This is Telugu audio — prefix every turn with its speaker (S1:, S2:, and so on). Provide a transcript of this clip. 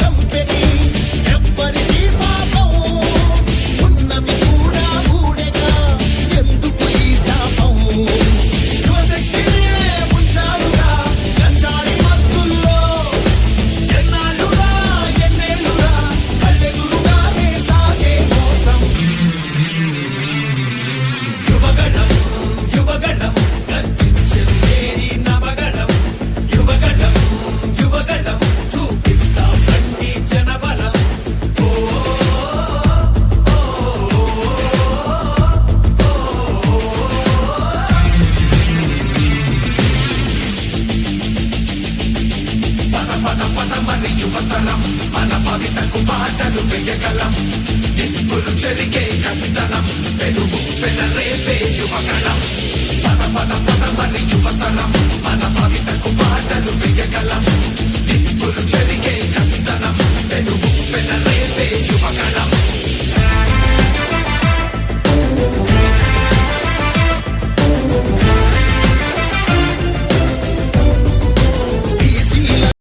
S1: కంపెనీ ఎవ్వరిది పాపం ఉన్నవి కూడా ఊడెగా ఎందుకు ఈ శాపం యువశక్తినే ఉంచారుగా గంజాయి మత్తుల్లో ఎన్నాళ్ళురా ఎన్నేళ్ళురా కళ్ళెదురుగానే సాగే మోసం యువగణం యువగణం గర్జించేది నవగణం యువగణం యువగణం చూపిద్దాం రండి జనబలం పద పద పద మరి యువతరం మన భవితకు బాటలు వేయగలం నిప్పులు చెరిగే కసితనం పెనుగు పెనరేపే యువగణం పద పద పద మరి యువతరం మన భవితకు బాటలు వేయగలం నిప్పులు